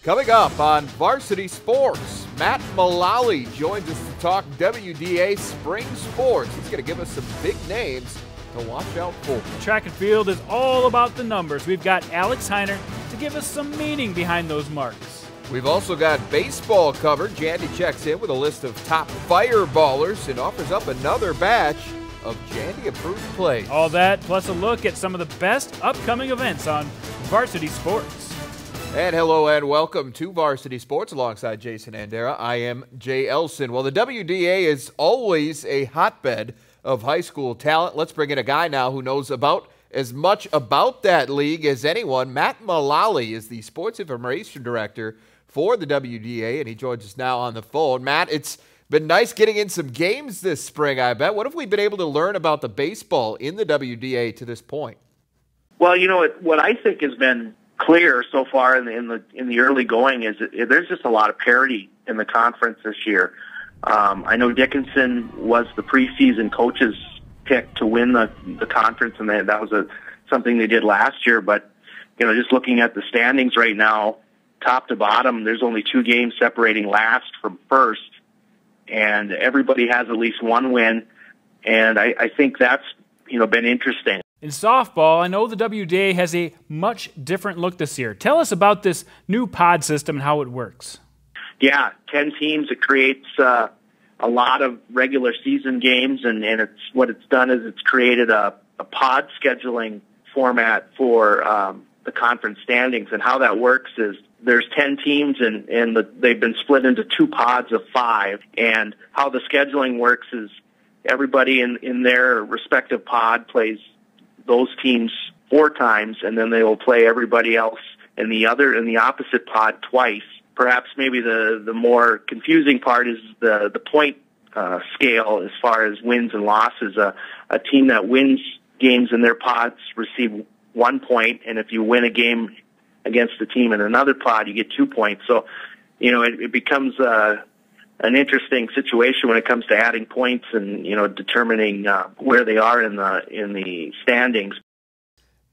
Coming up on Varsity Sports, Matt Mullally joins us to talk WDA spring sports. He's going to give us some big names to watch out for. Track and field is all about the numbers. We've got Alex Heiner to give us some meaning behind those marks. We've also got baseball covered. Jandy checks in with a list of top fireballers and offers up another batch of Jandy-approved plays. All that, plus a look at some of the best upcoming events on Varsity Sports. And hello and welcome to Varsity Sports alongside Jason Andera. I am Jay Elson. Well, the WDA is always a hotbed of high school talent. Let's bring in a guy now who knows about as much about that league as anyone. Matt Mullally is the Sports Information Director for the WDA, and he joins us now on the phone. Matt, it's been nice getting in some games this spring, I bet. What have we been able to learn about the baseball in the WDA to this point? Well, you know what I think has been clear so far in the early going is that there's just a lot of parity in the conference this year. I know Dickinson was the preseason coach's pick to win the conference, and that was something they did last year. But you know, just looking at the standings right now, top to bottom, there's only 2 games separating last from first, and everybody has at least one win, and I think that's been interesting. In softball, I know the WDA has a much different look this year. Tell us about this new pod system and how it works. Yeah, 10 teams. It creates a lot of regular season games, and what it's done is it's created a pod scheduling format for the conference standings. And how that works is there's 10 teams, and they've been split into 2 pods of 5. And how the scheduling works is everybody in their respective pod plays those teams 4 times, and then they will play everybody else in the opposite pod twice. Perhaps maybe the more confusing part is the point scale as far as wins and losses. A team that wins games in their pods receive 1 point, and if you win a game against the team in another pod, you get 2 points. So, it becomes an interesting situation when it comes to adding points and determining where they are in the standings.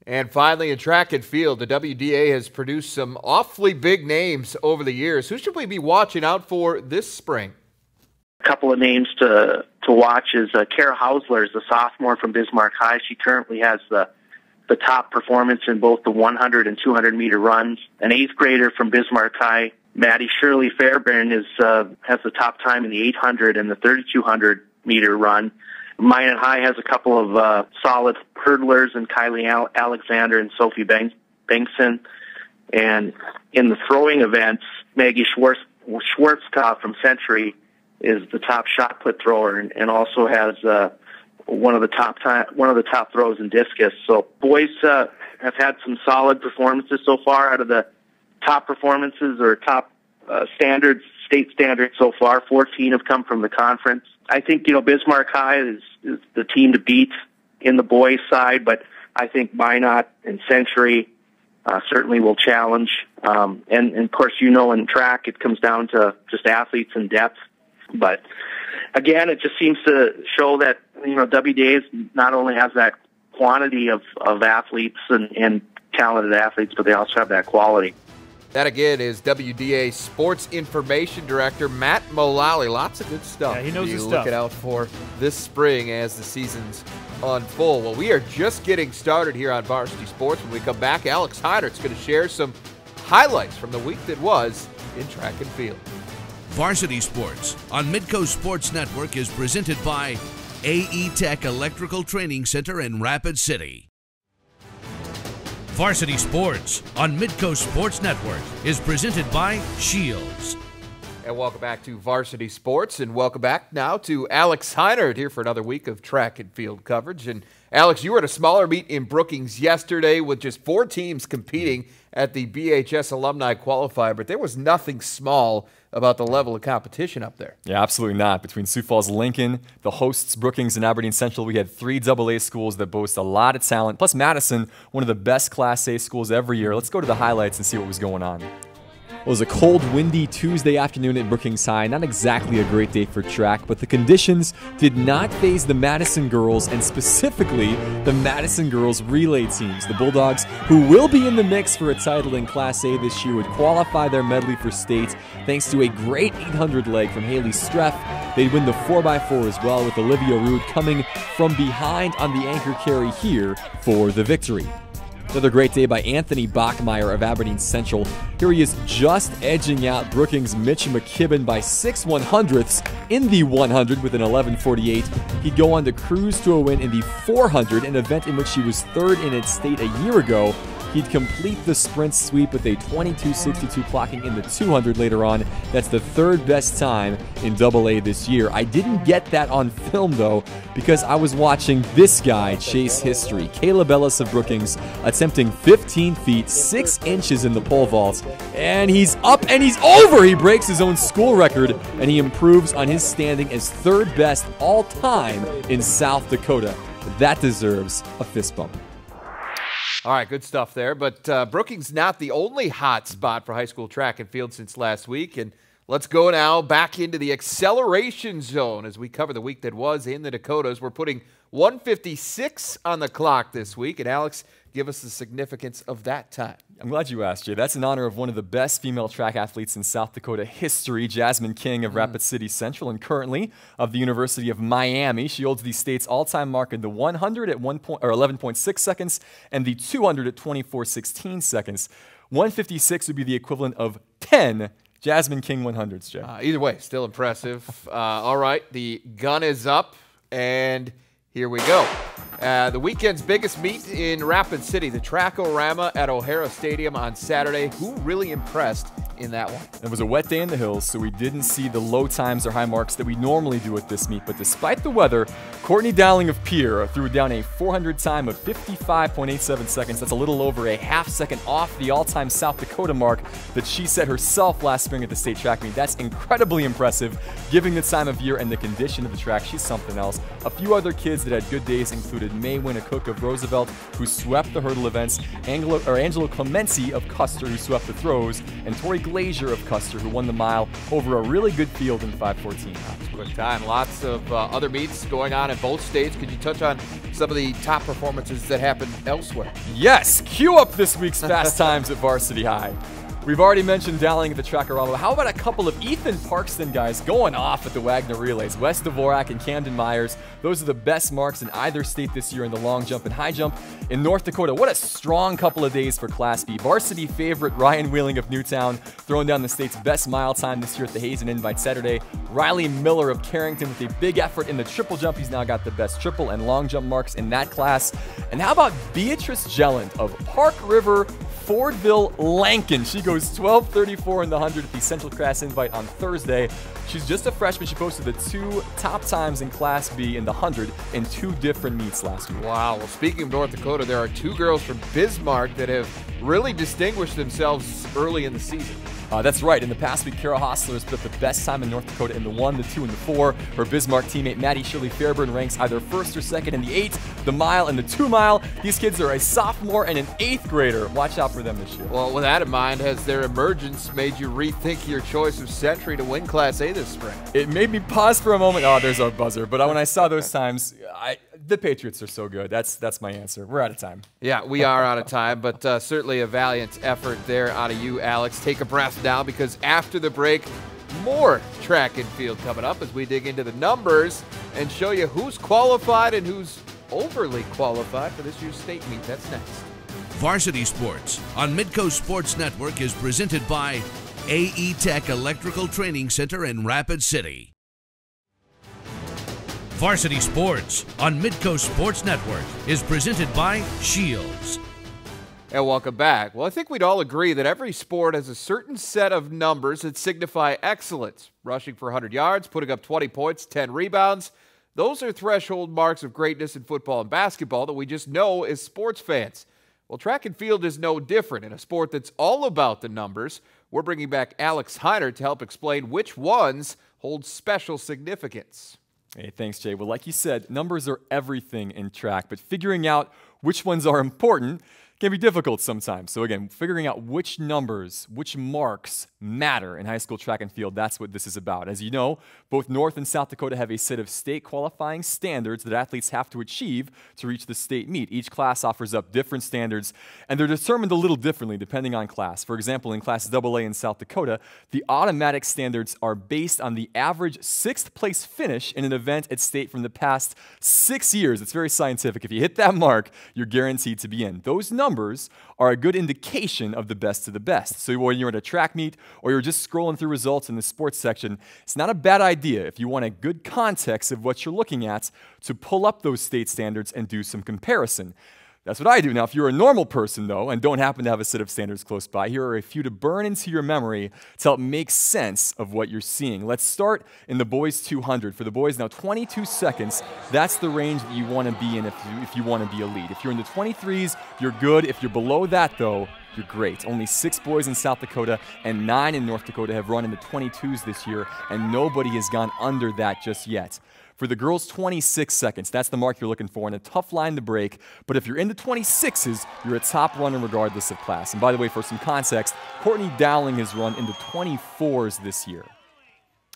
And finally, in track and field, the WDA has produced some awfully big names over the years. Who should we be watching out for this spring? A couple of names to watch is Kara Hausler is a sophomore from Bismarck High. She currently has the top performance in both the 100 and 200 meter runs. An 8th grader from Bismarck High, Maddie Shirley Fairbairn, has the top time in the 800 and the 3200 meter run. Minot High has a couple of solid hurdlers in Kylie Alexander and Sophie Bengtson. And in the throwing events, Maggie Schwarzkopf from Century is the top shot put thrower and also has one of the top throws in discus. So boys have had some solid performances so far. Out of the top performances or top state standards so far, 14 have come from the conference. I think Bismarck High is the team to beat in the boys' side, but I think Minot and Century certainly will challenge. And of course, in track it comes down to just athletes and depth. But again, it just seems to show that WDA not only has that quantity of athletes and talented athletes, but they also have that quality. That again is WDA Sports Information Director Matt Mullally. Lots of good stuff. Yeah, he knows his stuff. Looking out for this spring as the seasons unfold. Well, we are just getting started here on Varsity Sports. When we come back, Alex Heinert's going to share some highlights from the week that was in track and field. Varsity Sports on Midco Sports Network is presented by AE Tech Electrical Training Center in Rapid City. Varsity Sports on Midco Sports Network is presented by Shields. And welcome back to Varsity Sports, and welcome back now to Alex Heinert here for another week of track and field coverage. And Alex, you were at a smaller meet in Brookings yesterday with just 4 teams competing at the BHS Alumni Qualifier, but there was nothing small about the level of competition up there. Yeah, absolutely not. Between Sioux Falls, Lincoln, the hosts, Brookings, and Aberdeen Central, we had 3 AA schools that boast a lot of talent, plus Madison, one of the best Class A schools every year. Let's go to the highlights and see what was going on. was a cold, windy Tuesday afternoon at Brookings High. Not exactly a great day for track, but the conditions did not faze the Madison girls, and specifically the Madison girls relay teams. The Bulldogs, who will be in the mix for a title in Class A this year, would qualify their medley for state thanks to a great 800 leg from Haley Streff. They'd win the 4x4 as well, with Olivia Rude coming from behind on the anchor carry here for the victory. Another great day by Anthony Bachmeyer of Aberdeen Central. Here he is just edging out Brookings' Mitch McKibben by 6/100ths in the 100 with an 11:48. He'd go on to cruise to a win in the 400, an event in which he was third in its state a year ago. He'd complete the sprint sweep with a 22:62 clocking in the 200 later on. That's the third best time in AA this year. I didn't get that on film, though, because I was watching this guy chase history. Caleb Ellis of Brookings attempting 15 feet, 6 inches in the pole vault. And he's up and he's over! He breaks his own school record, and he improves on his standing as third best all time in South Dakota. That deserves a fist bump. All right, good stuff there. But Brookings not the only hot spot for high school track and field since last week. And let's go now back into the acceleration zone as we cover the week that was in the Dakotas. We're putting 156 on the clock this week. And Alex, give us the significance of that time. I'm glad you asked, Jay. That's in honor of one of the best female track athletes in South Dakota history, Jasmine King of Rapid City Central, and currently of the University of Miami. She holds the state's all-time mark in the 100 at 11.6 seconds and the 200 at 24:16 seconds. 156 would be the equivalent of 10 Jasmine King 100s, Jay. Either way, still impressive. All right, the gun is up, and here we go. The weekend's biggest meet in Rapid City, the Track-O-Rama at O'Hara Stadium on Saturday. Who really impressed in that one? It was a wet day in the hills, so we didn't see the low times or high marks that we normally do at this meet. But despite the weather, Courtney Dowling of Pierre threw down a 400 time of 55.87 seconds. That's a little over a half second off the all-time South Dakota mark that she set herself last spring at the state track meet. That's incredibly impressive, given the time of year and the condition of the track. She's something else. A few other kids that had good days included May Winnicook of Roosevelt, who swept the hurdle events, Angelo Clemency of Custer, who swept the throws, and Tori Glazier of Custer, who won the mile over a really good field in 5:14. Quick time. Lots of other meets going on in both states. Could you touch on some of the top performances that happened elsewhere? Yes! Cue up this week's fast times at Varsity High. We've already mentioned Dowling at the Track-O-Rama. How about a couple of Ethan Parkston guys going off at the Wagner relays? Wes Dvorak and Camden Myers. Those are the best marks in either state this year in the long jump and high jump. In North Dakota, what a strong couple of days for Class B. Varsity favorite Ryan Wheeling of Newtown throwing down the state's best mile time this year at the Hazen Invite Saturday. Riley Miller of Carrington with a big effort in the triple jump. He's now got the best triple and long jump marks in that class. And how about Beatrice Jelland of Park River, Fordville, Lankin? She goes 12:34 in the 100 at the Central Class Invite on Thursday. She's just a freshman. She posted the 2 top times in Class B in the 100 in 2 different meets last week. Wow. Well, speaking of North Dakota, there are 2 girls from Bismarck that have really distinguished themselves early in the season. That's right. In the past week, Kara Hostler has put up the best time in North Dakota in the 1, the 2, and the 4. Her Bismarck teammate Maddie Shirley Fairburn ranks either first or second in the 8, the mile, and the 2 mile. These kids are a sophomore and an 8th grader. Watch out for them this year. Well, with that in mind, has their emergence made you rethink your choice of Century to win Class A this spring? It made me pause for a moment. Oh, there's our buzzer. But when I saw those times, the Patriots are so good. That's my answer. We're out of time. Yeah, we are out of time, but certainly a valiant effort there out of you, Alex. Take a breath now, because after the break, more track and field coming up as we dig into the numbers and show you who's qualified and who's overly qualified for this year's state meet. That's next. Varsity Sports on Midco Sports Network is presented by AE Tech Electrical Training Center in Rapid City. Varsity Sports on Midco Sports Network is presented by Shields. And welcome back. Well, I think we'd all agree that every sport has a certain set of numbers that signify excellence. Rushing for 100 yards, putting up 20 points, 10 rebounds. Those are threshold marks of greatness in football and basketball that we just know as sports fans. Well, track and field is no different. In a sport that's all about the numbers, we're bringing back Alex Heiner to help explain which ones hold special significance. Hey, thanks, Jay. Well, like you said, numbers are everything in track, but figuring out which ones are important can be difficult sometimes. So again, figuring out which numbers, which marks matter in high school track and field, that's what this is about. As you know, both North and South Dakota have a set of state qualifying standards that athletes have to achieve to reach the state meet. Each class offers up different standards, and they're determined a little differently depending on class. For example, in Class AA in South Dakota, the automatic standards are based on the average 6th place finish in an event at state from the past 6 years. It's very scientific. If you hit that mark, you're guaranteed to be in. Those numbers are a good indication of the best of the best. So when you're at a track meet or you're just scrolling through results in the sports section, it's not a bad idea, if you want a good context of what you're looking at, to pull up those state standards and do some comparison. That's what I do. Now, if you're a normal person, though, and don't happen to have a set of standards close by, here are a few to burn into your memory to help make sense of what you're seeing. Let's start in the boys 200. For the boys, now 22 seconds, that's the range that you want to be in if you want to be elite. If you're in the 23s, you're good. If you're below that, though, you're great. Only 6 boys in South Dakota and 9 in North Dakota have run in the 22s this year, and nobody has gone under that just yet. For the girls, 26 seconds. That's the mark you're looking for, and a tough line to break. But if you're in the 26s, you're a top runner regardless of class. And by the way, for some context, Courtney Dowling has run in the 24s this year.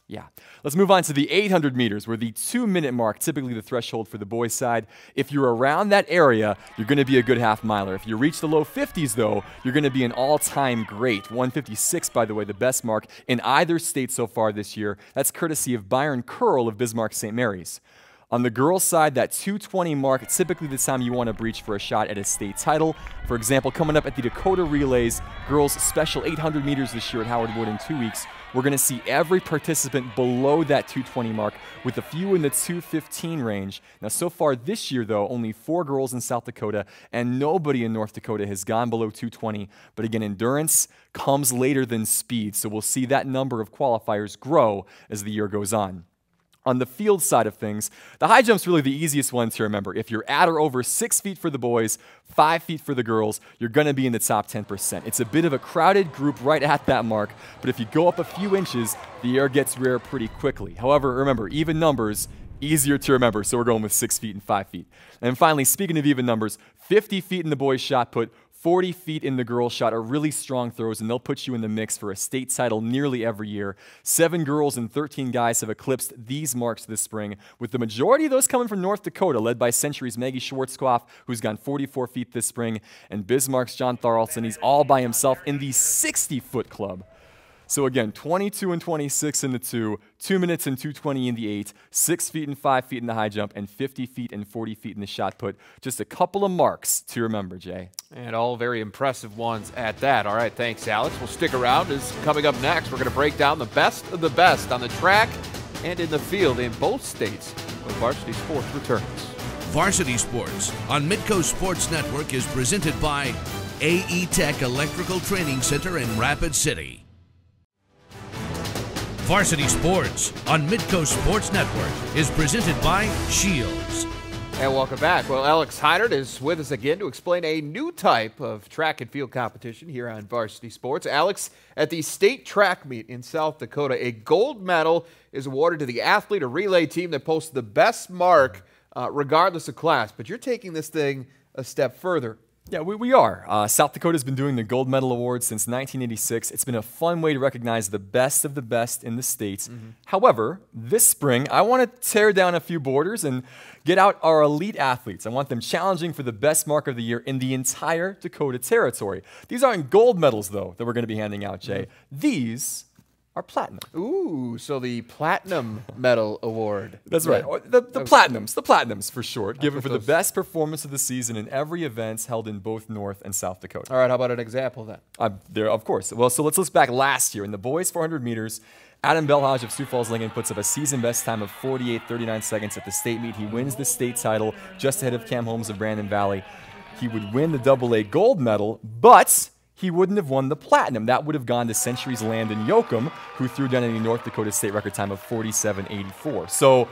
Yeah. Let's move on to the 800 meters, where the 2-minute mark, typically the threshold for the boys' side. If you're around that area, you're going to be a good half-miler. If you reach the low 50s, though, you're going to be an all-time great. 156, by the way, the best mark in either state so far this year. That's courtesy of Byron Curl of Bismarck St. Mary's. On the girls' side, that 220 mark, typically the time you want to breach for a shot at a state title. For example, coming up at the Dakota Relays girls' special 800 meters this year at Howard Wood in 2 weeks, we're going to see every participant below that 220 mark, with a few in the 215 range. Now, so far this year, though, only 4 girls in South Dakota and nobody in North Dakota has gone below 220. But again, endurance comes later than speed, so we'll see that number of qualifiers grow as the year goes on. On the field side of things, the high jump's really the easiest one to remember. If you're at or over 6 feet for the boys, 5 feet for the girls, you're going to be in the top 10%. It's a bit of a crowded group right at that mark, but if you go up a few inches, the air gets rare pretty quickly. However, remember, even numbers, easier to remember, so we're going with 6 feet and 5 feet. And finally, speaking of even numbers, 50 feet in the boys' shot put, 40 feet in the girls' shot are really strong throws, and they'll put you in the mix for a state title nearly every year. 7 girls and 13 guys have eclipsed these marks this spring, with the majority of those coming from North Dakota, led by Century's Maggie Schwarzkopf, who's gone 44 feet this spring, and Bismarck's John Tharaldson. He's all by himself in the 60-foot club. So again, 22 and 26 in the 2, 2 minutes and 2:20 in the 8, 6 feet and 5 feet in the high jump, and 50 feet and 40 feet in the shot put. Just a couple of marks to remember, Jay. And all very impressive ones at that. All right, thanks, Alex. We'll stick around, as coming up next, we're going to break down the best of the best on the track and in the field in both states when Varsity Sports returns. Varsity Sports on Midco Sports Network is presented by AE Tech Electrical Training Center in Rapid City. Varsity Sports on Midco Sports Network is presented by Shields. And welcome back. Well, Alex Heinert is with us again to explain a new type of track and field competition here on Varsity Sports. Alex, at the state track meet in South Dakota, a gold medal is awarded to the athlete or relay team that posts the best mark regardless of class. But you're taking this thing a step further. Yeah, we are. South Dakota's been doing the Gold Medal Awards since 1986. It's been a fun way to recognize the best of the best in the states. However, this spring, I want to tear down a few borders and get out our elite athletes. I want them challenging for the best mark of the year in the entire Dakota territory. These aren't gold medals, though, that we're going to be handing out, Jay. These are platinum. Ooh, so the Platinum Medal Award. That's right. The platinums for short, given for the best performance of the season in every event held in both North and South Dakota. All right, how about an example then? There, of course. Well, so let's look back last year. In the boys 400 meters, Adam Belhaj of Sioux Falls Lincoln puts up a season best time of 48:39 seconds at the state meet. He wins the state title just ahead of Cam Holmes of Brandon Valley. He would win the AA gold medal, but he wouldn't have won the platinum. That would have gone to Century's Landon Yoakum, who threw down a North Dakota state record time of 47:84. So,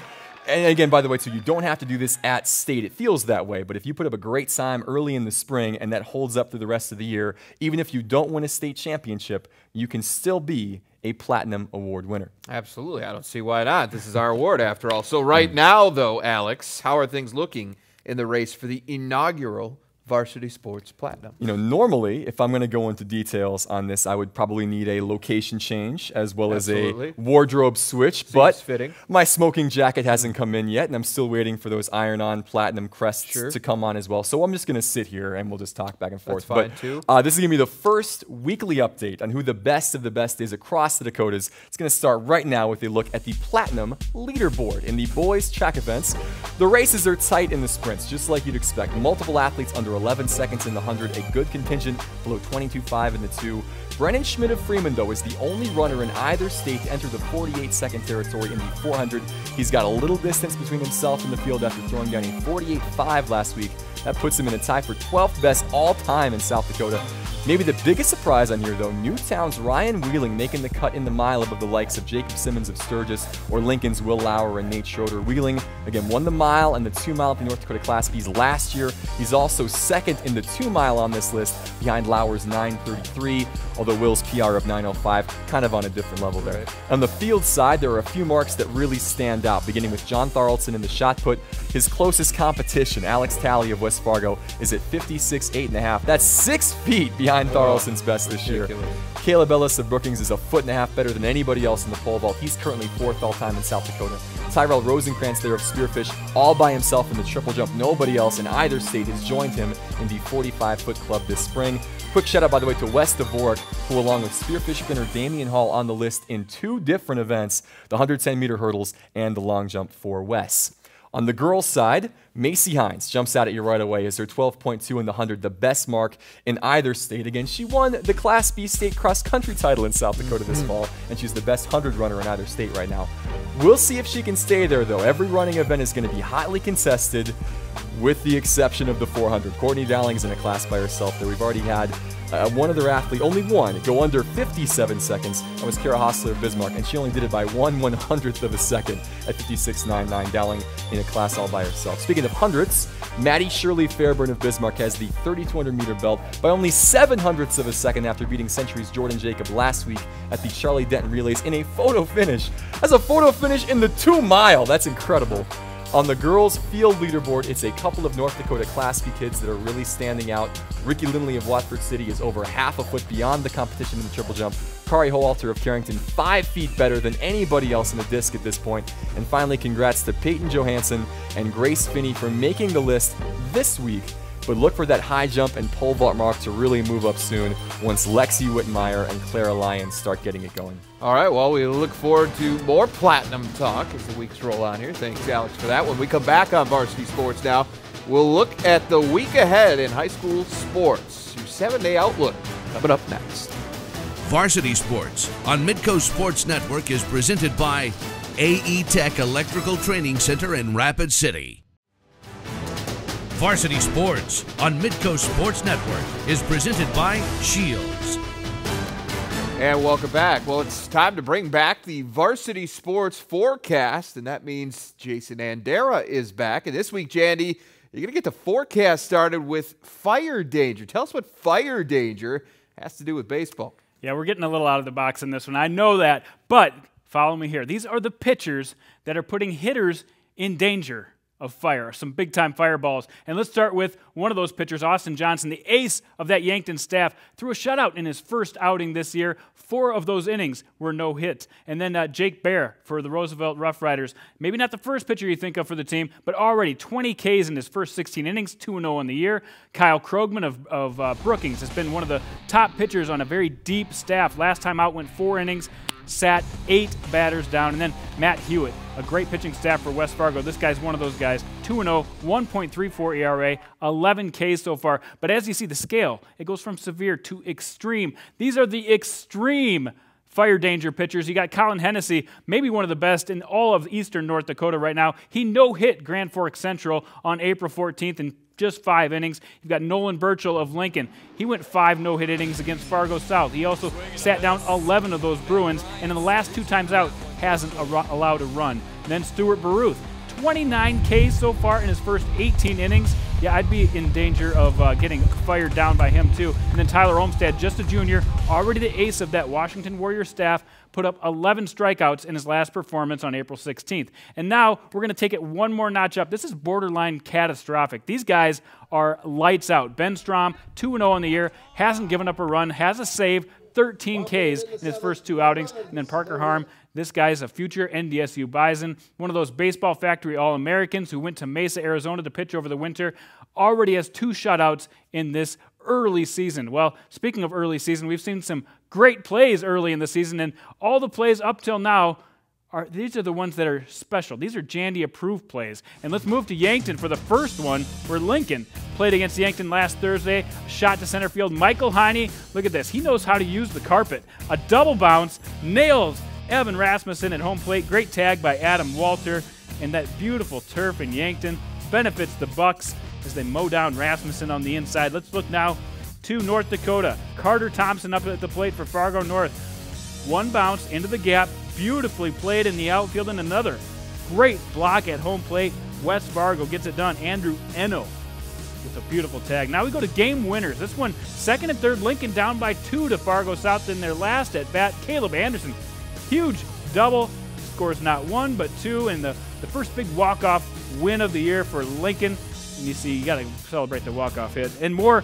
and again, by the way, so you don't have to do this at state. It feels that way, but if you put up a great time early in the spring and that holds up through the rest of the year, even if you don't win a state championship, you can still be a Platinum Award winner. Absolutely. I don't see why not. This is our award after all. So right now, though, Alex, how are things looking in the race for the inaugural Varsity Sports Platinum. You know, normally, if I'm going to go into details on this, I would probably need a location change as well as a wardrobe switch. But fitting. My smoking jacket hasn't come in yet, and I'm still waiting for those iron-on platinum crests to come on as well. So I'm just going to sit here and we'll just talk back and forth. That's fine, too. This is going to be the first weekly update on who the best of the best is across the Dakotas. It's going to start right now with a look at the platinum leaderboard in the boys track events. The races are tight in the sprints, just like you'd expect. Multiple athletes under 11 seconds in the 100, a good contingent below 22.5 in the 2. Brennan Schmidt of Freeman, though, is the only runner in either state to enter the 48-second territory in the 400. He's got a little distance between himself and the field after throwing down a 48.5 last week. That puts him in a tie for 12th best all-time in South Dakota. Maybe the biggest surprise on here, though, Newtown's Ryan Wheeling making the cut in the mile above the likes of Jacob Simmons of Sturgis or Lincoln's Will Lauer and Nate Schroeder. Wheeling, again, won the mile and the 2 mile at the North Dakota Class Bs last year. He's also second in the 2 mile on this list behind Lauer's 9:33, although Will's PR of 9:05 kind of on a different level there. On the field side, there are a few marks that really stand out, beginning with John Tharaldson in the shot put. His closest competition, Alex Talley of West Fargo, is at 56.8 That's 6 feet behind Tharaldson's best this year. Caleb Ellis of Brookings is a 1.5 feet better than anybody else in the pole vault. He's currently 4th all-time in South Dakota. Tyrell Rosenkrantz there of Spearfish, all by himself in the triple jump. Nobody else in either state has joined him in the 45-foot club this spring. Quick shout out, by the way, to Wes Dvorak, who along with Spearfish spinner Damian Hall on the list in 2 different events, the 110-meter hurdles and the long jump for Wes. On the girls' side, Macy Hines jumps out at you right away as her 12.2 in the 100, the best mark in either state. Again, she won the Class B state cross-country title in South Dakota this fall, and she's the best 100 runner in either state right now. We'll see if she can stay there, though. Every running event is going to be hotly contested, with the exception of the 400. Courtney Dowling's in a class by herself there. We've already had one other athlete, only one, go under 57 seconds. That was Kara Hostler of Bismarck, and she only did it by 1/100th of a second at 56.99, Dowling in a class all by herself. Speaking of hundredths, Maddie Shirley Fairburn of Bismarck has the 3,200-meter belt by only 7/100ths of a second after beating Century's Jordan Jacob last week at the Charlie Denton Relays in a photo finish. That's a photo finish in the 2 mile. That's incredible. On the girls' field leaderboard, it's a couple of North Dakota Class B kids that are really standing out. Ricky Lindley of Watford City is over half a foot beyond the competition in the triple jump. Kari Hoalter of Carrington, 5 feet better than anybody else in the disc at this point. And finally, congrats to Peyton Johansson and Grace Finney for making the list this week. But look for that high jump and pole vault mark to really move up soon once Lexi Whitmire and Clara Lyons start getting it going. All right, well, we look forward to more platinum talk as the weeks roll on here. Thanks, Alex, for that. When we come back on Varsity Sports now, we'll look at the week ahead in high school sports. Your 7-day outlook coming up next. Varsity Sports on Midco Sports Network is presented by AE Tech Electrical Training Center in Rapid City. Varsity Sports on Midco Sports Network is presented by Shields. And welcome back. Well, it's time to bring back the Varsity Sports forecast, and that means Jason Andera is back. And this week, Jandy, you're going to get the forecast started with fire danger. Tell us what fire danger has to do with baseball. Yeah, we're getting a little out of the box in this one. I know that, but follow me here. These are the pitchers that are putting hitters in danger of fire, some big-time fireballs. And let's start with one of those pitchers, Austin Johnson, the ace of that Yankton staff, threw a shutout in his first outing this year. 4 of those innings were no hit. And then Jake Bear for the Roosevelt Rough Riders. Maybe not the first pitcher you think of for the team, but already 20 Ks in his first 16 innings, 2-0 on the year. Kyle Krogman of Brookings has been one of the top pitchers on a very deep staff. Last time out went 4 innings, sat 8 batters down. And then Matt Hewitt, a great pitching staff for West Fargo. This guy's one of those guys. 2-0, 1.34 ERA, 11 Ks so far. But as you see the scale, it goes from severe to extreme. These are the extreme fire danger pitchers. You got Colin Hennessy, maybe one of the best in all of eastern North Dakota right now. He no-hit Grand Forks Central on April 14th in just 5 innings. You've got Nolan Burchell of Lincoln. He went 5 no-hit innings against Fargo South. He also sat down 11 of those Bruins, and in the last 2 times out, hasn't allowed a run. Then Stuart Baruth, 29 Ks so far in his first 18 innings. yeah, I'd be in danger of getting fired down by him too. And then Tyler Olmstead, just a junior, already the ace of that Washington Warriors staff, put up 11 strikeouts in his last performance on April 16th. And now we're going to take it one more notch up. This is borderline catastrophic. These guys are lights out. Ben Strom, 2-0 on the year, hasn't given up a run, has a save, 13 Ks in his first 2 outings. And then Parker Harm, this guy's a future NDSU Bison, one of those baseball factory All-Americans who went to Mesa, Arizona to pitch over the winter, already has 2 shutouts in this early season. Well, speaking of early season, we've seen some great plays early in the season, and all the plays up till now these are the ones that are special. These are Jandy-approved plays. And let's move to Yankton for the first one, where Lincoln played against Yankton last Thursday. Shot to center field. Michael Heine, look at this. He knows how to use the carpet. A double bounce, nails Evan Rasmussen at home plate. Great tag by Adam Walter. And that beautiful turf in Yankton benefits the Bucks as they mow down Rasmussen on the inside. Let's look now to North Dakota. Carter Thompson up at the plate for Fargo North. One bounce into the gap. Beautifully played in the outfield, and another great block at home plate. West Fargo gets it done. Andrew Eno with a beautiful tag. Now we go to game winners. This one, second and third, Lincoln down by 2 to Fargo South in their last at bat. Caleb Anderson, huge double, scores not 1 but 2, and the first big walk-off win of the year for Lincoln. And you see, you got to celebrate the walk-off hit. And more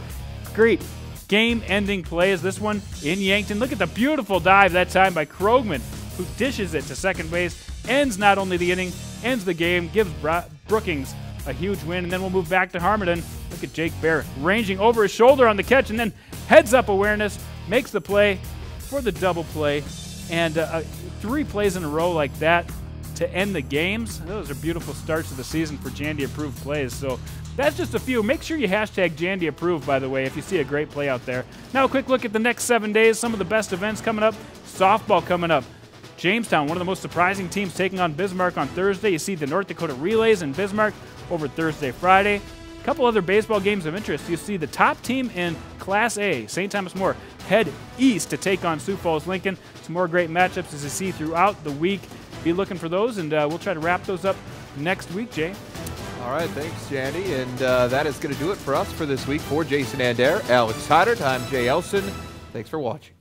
great game-ending plays. This one in Yankton. Look at the beautiful dive that time by Krogman, who dishes it to second base, ends not only the inning, ends the game, gives Brookings a huge win. And then we'll move back to Harmondon. Look at Jake Bear ranging over his shoulder on the catch, and then heads-up awareness, makes the play for the double play. And 3 plays in a row like that to end the games. Those are beautiful starts to the season for Jandy-approved plays. So that's just a few. Make sure you hashtag Jandy-approved, by the way, if you see a great play out there. Now a quick look at the next 7 days. Some of the best events coming up. Softball coming up. Jamestown, one of the most surprising teams, taking on Bismarck on Thursday. You see the North Dakota Relays in Bismarck over Thursday, Friday. A couple other baseball games of interest. You see the top team in Class A, St. Thomas More, head east to take on Sioux Falls Lincoln. Some more great matchups as you see throughout the week. Be looking for those, and we'll try to wrap those up next week, Jay. All right, thanks, Jandy. And that is going to do it for us for this week. For Jason Andera, Alex Hodert, I'm Jay Elson. Thanks for watching.